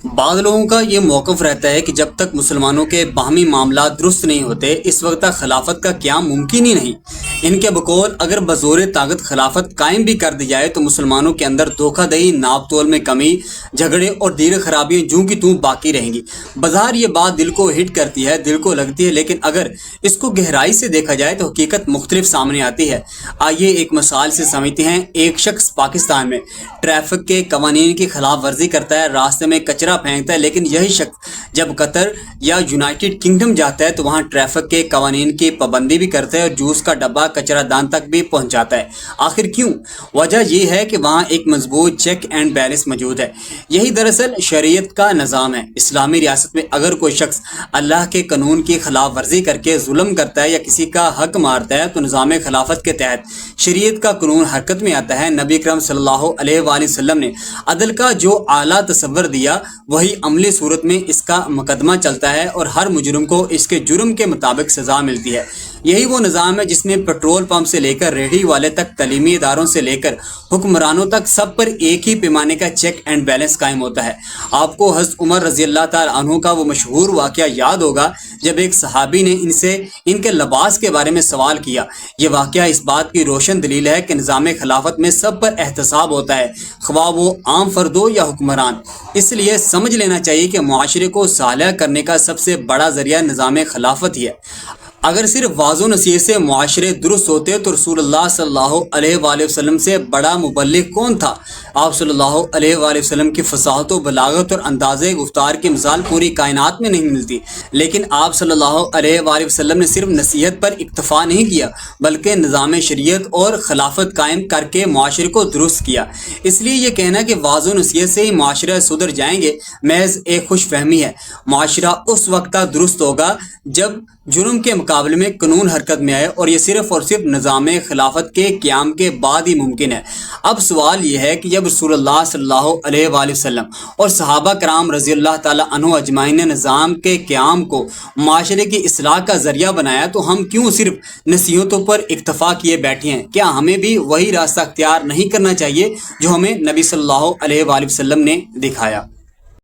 بعض لوگوں کا یہ موقف رہتا ہے کہ جب تک مسلمانوں کے باہمی معاملات درست نہیں ہوتے اس وقت تک خلافت کا قیام ممکن ہی نہیں۔ ان کے بقول اگر بزور طاقت خلافت قائم بھی کر دی جائے تو مسلمانوں کے اندر دھوکہ دہی، ناپ تول میں کمی، جھگڑے اور دیگر خرابیاں جوں کی توں باقی رہیں گی۔ بظاہر یہ بات دل کو ہٹ کرتی ہے، دل کو لگتی ہے، لیکن اگر اس کو گہرائی سے دیکھا جائے تو حقیقت مختلف سامنے آتی ہے۔ آئیے ایک مثال سے سمجھتے ہیں۔ ایک شخص پاکستان میں ٹریفک کے قوانین کی خلاف ورزی کرتا ہے، راستے میں کچرا پھینکتا ہے، لیکن یہی شخص جب قطر یا یونائٹڈ کنگڈم جاتا ہے تو وہاں ٹریفک کے قوانین کی پابندی بھی کرتا ہے اور جوس کا ڈبہ کچرا دان تک بھی پہنچاتا ہے۔ آخر کیوں؟ وجہ یہ ہے کہ وہاں ایک مضبوط چیک اینڈ بیلنس موجود ہے۔ یہی دراصل شریعت کا نظام ہے۔ اسلامی ریاست میں اگر کوئی شخص اللہ کے قانون کی خلاف ورزی کر کے ظلم کرتا ہے یا کسی کا حق مارتا ہے تو نظام خلافت کے تحت شریعت کا قانون حرکت میں آتا ہے۔ نبی اکرم صلی اللہ علیہ وآلہ وسلم نے عدل کا جو اعلیٰ تصور دیا وہی عملی صورت میں اس کا مقدمہ چلتا ہے اور ہر مجرم کو اس کے جرم کے مطابق سزا ملتی ہے۔ یہی وہ نظام ہے جس میں پیٹرول پمپ سے لے کر ریڑھی والے تک، تعلیمی اداروں سے لے کر حکمرانوں تک سب پر ایک ہی پیمانے کا چیک اینڈ بیلنس قائم ہوتا ہے۔ آپ کو حضرت عمر رضی اللہ تعالیٰ عنہ کا وہ مشہور واقعہ یاد ہوگا جب ایک صحابی نے ان سے ان کے لباس کے بارے میں سوال کیا۔ یہ واقعہ اس بات کی روشن دلیل ہے کہ نظام خلافت میں سب پر احتساب ہوتا ہے، خواہ وہ عام فرد ہو یا حکمران۔ اس لیے سمجھ لینا چاہیے کہ معاشرے کو صالح کرنے کا سب سے بڑا ذریعہ نظام خلافت ہی ہے۔ اگر صرف واض و نصیحت سے معاشرے درست ہوتے تو رسول اللہ صلی اللہ علیہ وآلہ وسلم سے بڑا مبلغ کون تھا؟ آپ صلی اللہ علیہ وآلہ وسلم کی فصاحت و بلاغت اور انداز گفتار کی مثال پوری کائنات میں نہیں ملتی، لیکن آپ صلی اللہ علیہ وآلہ وسلم نے صرف نصیحت پر اکتفا نہیں کیا بلکہ نظام شریعت اور خلافت قائم کر کے معاشرے کو درست کیا۔ اس لیے یہ کہنا کہ واض و نصیحت سے ہی معاشرہ سدھر جائیں گے محض ایک خوش فہمی ہے۔ معاشرہ اس وقت تک درست ہوگا جب جرم کے مقابلے میں قانون حرکت میں آئے، اور یہ صرف اور صرف نظام خلافت کے قیام کے بعد ہی ممکن ہے۔ اب سوال یہ ہے کہ جب رسول اللہ صلی اللہ علیہ وآلہ وسلم اور صحابہ کرام رضی اللہ تعالیٰ عنہ اجمعین نے نظام کے قیام کو معاشرے کی اصلاح کا ذریعہ بنایا تو ہم کیوں صرف نصیحتوں پر اکتفا کیے بیٹھے ہیں؟ کیا ہمیں بھی وہی راستہ اختیار نہیں کرنا چاہیے جو ہمیں نبی صلی اللہ علیہ وآلہ وسلم نے دکھایا؟